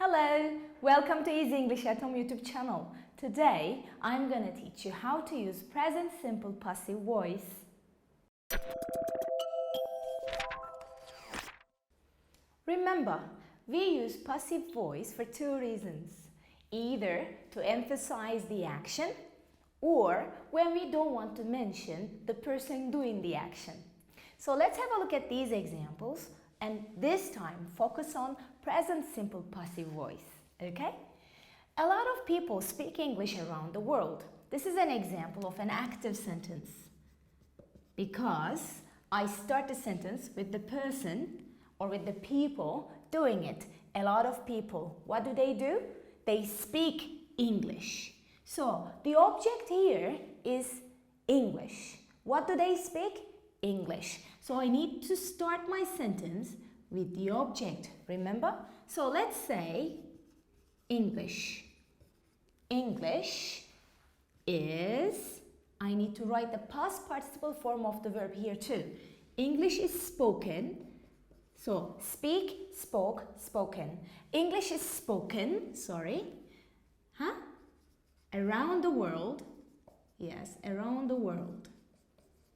Hello, welcome to Easy English at Home YouTube channel. Today, I'm gonna teach you how to use present simple passive voice. Remember, we use passive voice for two reasons. Either to emphasize the action or when we don't want to mention the person doing the action. So let's have a look at these examples and this time focus on present simple passive voice, okay? A lot of people speak English around the world. This is an example of an active sentence because I start the sentence with the person or with the people doing it. A lot of people, what do? They speak English. So the object here is English. What do they speak? English. So I need to start my sentence with the object, remember? So let's say English. English is, I need to write the past participle form of the verb here too. English is spoken. So speak, spoke, spoken. English is spoken, around the world. Yes, around the world.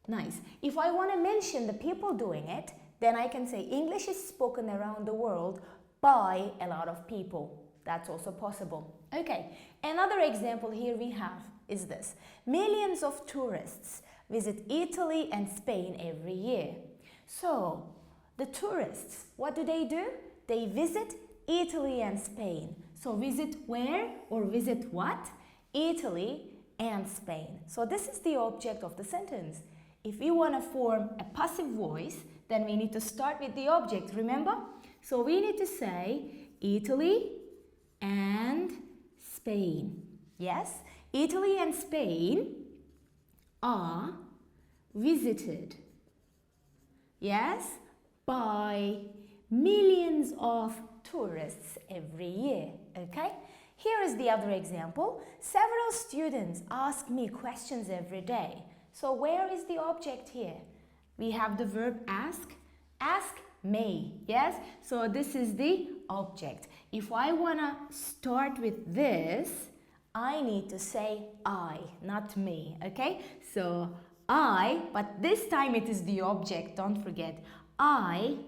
Nice. If I want to mention the people doing it, then I can say English is spoken around the world by a lot of people. That's also possible. Okay, another example here we have is this. Millions of tourists visit Italy and Spain every year. So, the tourists, what do? They visit Italy and Spain. So, visit where or visit what? Italy and Spain. So, this is the object of the sentence. If we want to form a passive voice, then we need to start with the object, remember? So we need to say Italy and Spain. Yes, Italy and Spain are visited, yes, by millions of tourists every year, okay? Here is the other example. Several students ask me questions every day. So where is the object here? We have the verb ask. Ask me, yes? So this is the object. If I want to start with this, I need to say I, not me, okay? So I, but this time it is the object, don't forget. I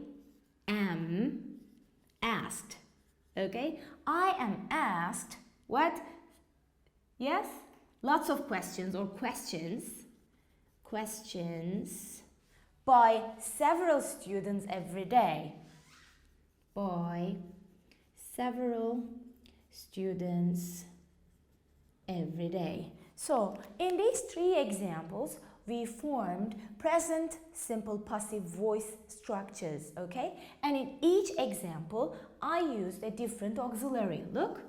am asked, okay? I am asked what? Yes? Lots of questions or questions by several students every day. By several students every day. So, in these three examples, we formed present simple passive voice structures, okay? And in each example, I used a different auxiliary. Look,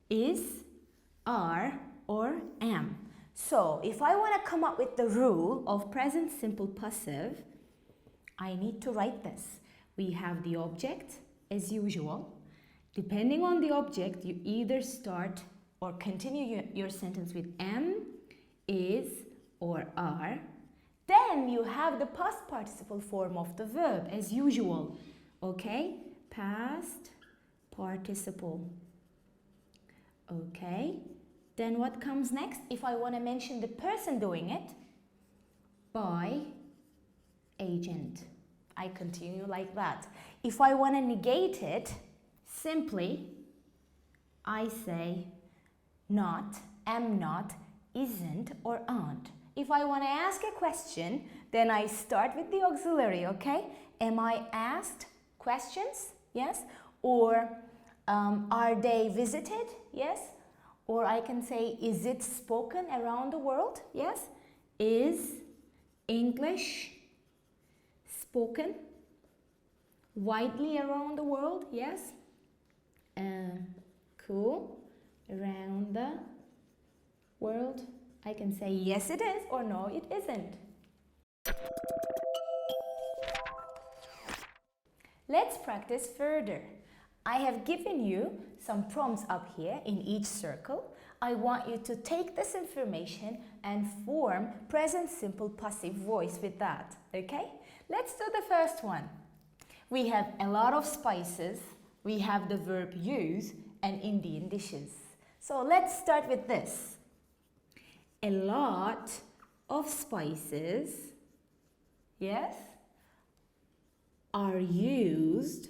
is, are, or am. So, if I want to come up with the rule of present simple passive, I need to write this. We have the object as usual. Depending on the object, you either start or continue your sentence with am, is, or are. Then you have the past participle form of the verb as usual. Okay? Past participle. Okay? Then what comes next? If I want to mention the person doing it, by agent. I continue like that. If I want to negate it, simply I say not, am not, isn't, or aren't. If I want to ask a question, then I start with the auxiliary, okay? Am I asked questions? Yes. Or are they visited? Yes. Or I can say, is it spoken around the world? Yes. Is English spoken widely around the world? Yes. Cool. Around the world. I can say, yes it is, or no it isn't. Let's practice further. I have given you some prompts up here in each circle. I want you to take this information and form present simple passive voice with that, okay? Let's do the first one. We have a lot of spices we have the verb use and Indian dishes. So let's start with this. A lot of spices, yes, are used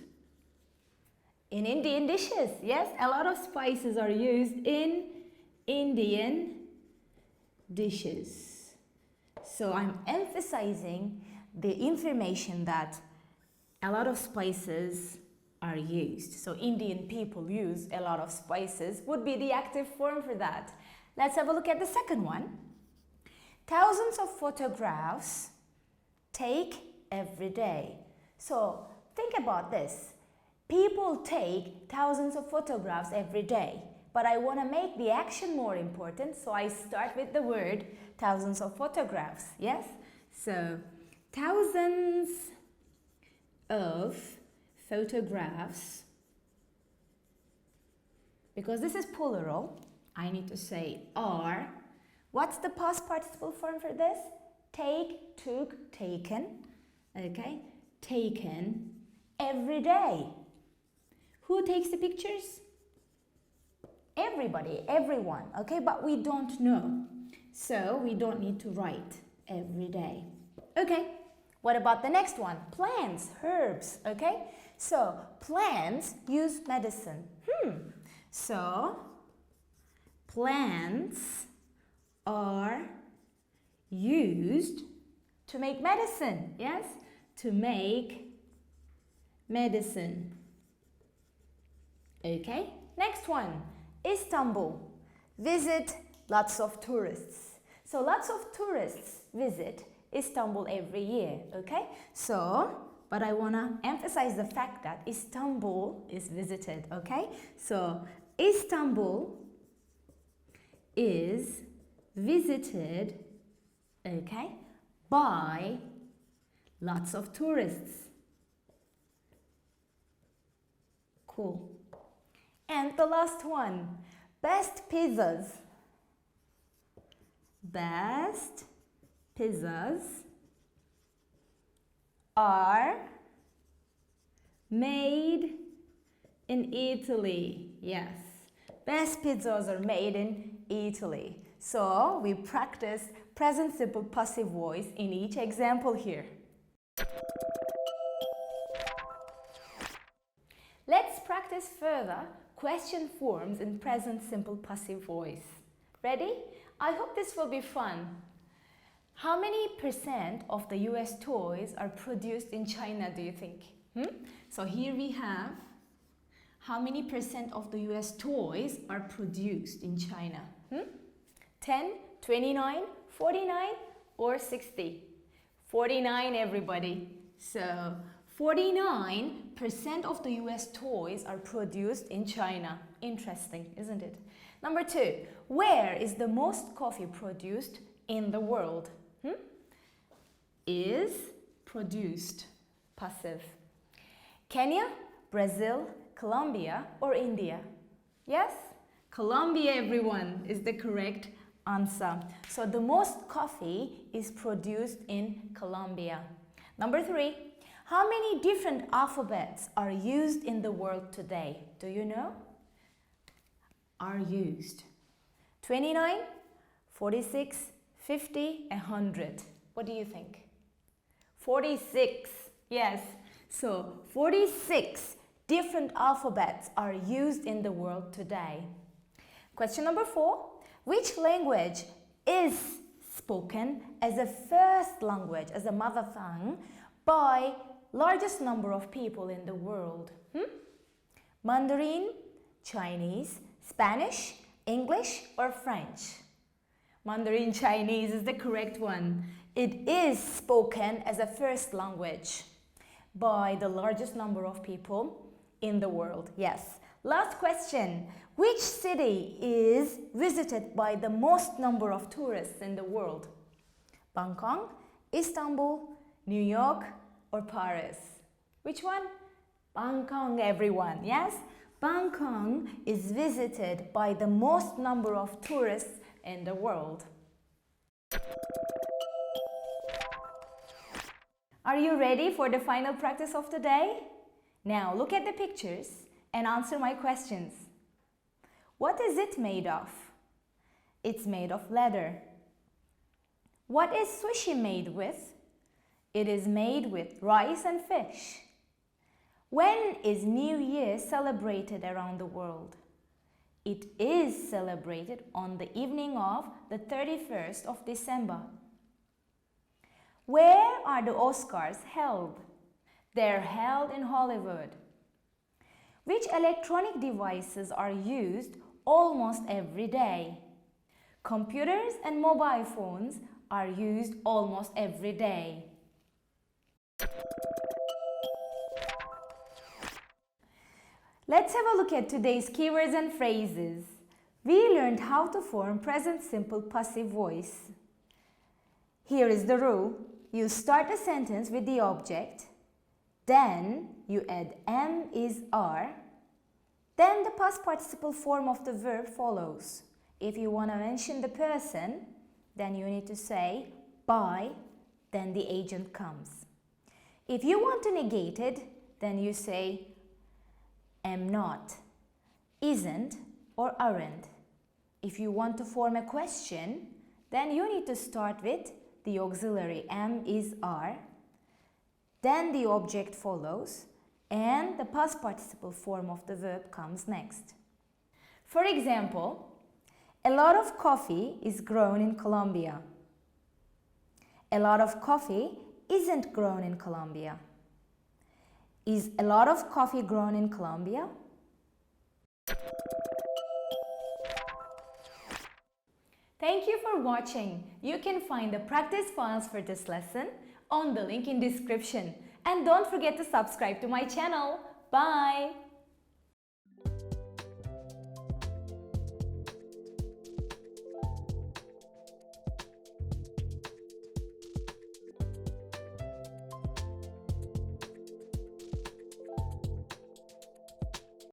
in Indian dishes. Yes, a lot of spices are used in Indian dishes. So I'm emphasizing the information that a lot of spices are used. So Indian people use a lot of spices would be the active form for that. Let's have a look at the second one. Thousands of photographs take every day. So think about this. People take thousands of photographs every day, but I want to make the action more important, so I start with the word thousands of photographs, yes? So, thousands of photographs, because this is plural, I need to say are. What's the past participle form for this? Take, took, taken, okay? Taken every day. Who takes the pictures? Everybody, everyone, okay? But we don't know. So we don't need to write every day. Okay, what about the next one? Plants, herbs, okay? So plants use medicine. So plants are used to make medicine, yes? To make medicine. Okay, next one, Istanbul. Visit lots of tourists. So lots of tourists visit Istanbul every year, okay? So, but I want to emphasize the fact that Istanbul is visited, okay? So, Istanbul is visited, okay, by lots of tourists. Cool. And the last one, best pizzas. Best pizzas are made in Italy. Yes, best pizzas are made in Italy. So we practice present simple passive voice in each example here. Let's practice further question forms in present simple passive voice. Ready? I hope this will be fun. How many percent of the US toys are produced in China, do you think? So here we have how many percent of the US toys are produced in China? 10, 29, 49 or 60? 49 everybody. So 49% of the US toys are produced in China. Interesting, isn't it? Number 2, where is the most coffee produced in the world? Is produced, passive. Kenya, Brazil, Colombia or India? Yes? Colombia, everyone, is the correct answer. So the most coffee is produced in Colombia. Number 3, how many different alphabets are used in the world today? Do you know? Are used. 29, 46, 50, 100. What do you think? 46. Yes. So 46 different alphabets are used in the world today. Question number 4. Which language is spoken as a first language, as a mother tongue, by largest number of people in the world? Mandarin, Chinese, Spanish, English or French? Mandarin Chinese is the correct one. It is spoken as a first language by the largest number of people in the world. Yes. Last question. Which city is visited by the most number of tourists in the world? Bangkok, Istanbul, New York or Paris? Which one? Bangkok, everyone. Yes? Bangkok is visited by the most number of tourists in the world. Are you ready for the final practice of the day? Now look at the pictures and answer my questions. What is it made of? It's made of leather. What is sushi made with? It is made with rice and fish. When is New Year celebrated around the world? It is celebrated on the evening of the 31st of December. Where are the Oscars held? They're held in Hollywood. Which electronic devices are used almost every day? Computers and mobile phones are used almost every day. Let's have a look at today's keywords and phrases. We learned how to form present simple passive voice. Here is the rule. You start a sentence with the object, then you add am, is, are, then the past participle form of the verb follows. If you want to mention the person, then you need to say by, then the agent comes. If you want to negate it, then you say am not, isn't, or aren't. If you want to form a question, then you need to start with the auxiliary am, is, are, then the object follows, and the past participle form of the verb comes next. For example, a lot of coffee is grown in Colombia. A lot of coffee isn't grown in Colombia. Is a lot of coffee grown in Colombia? Thank you for watching. You can find the practice files for this lesson on the link in description. And don't forget to subscribe to my channel. Bye!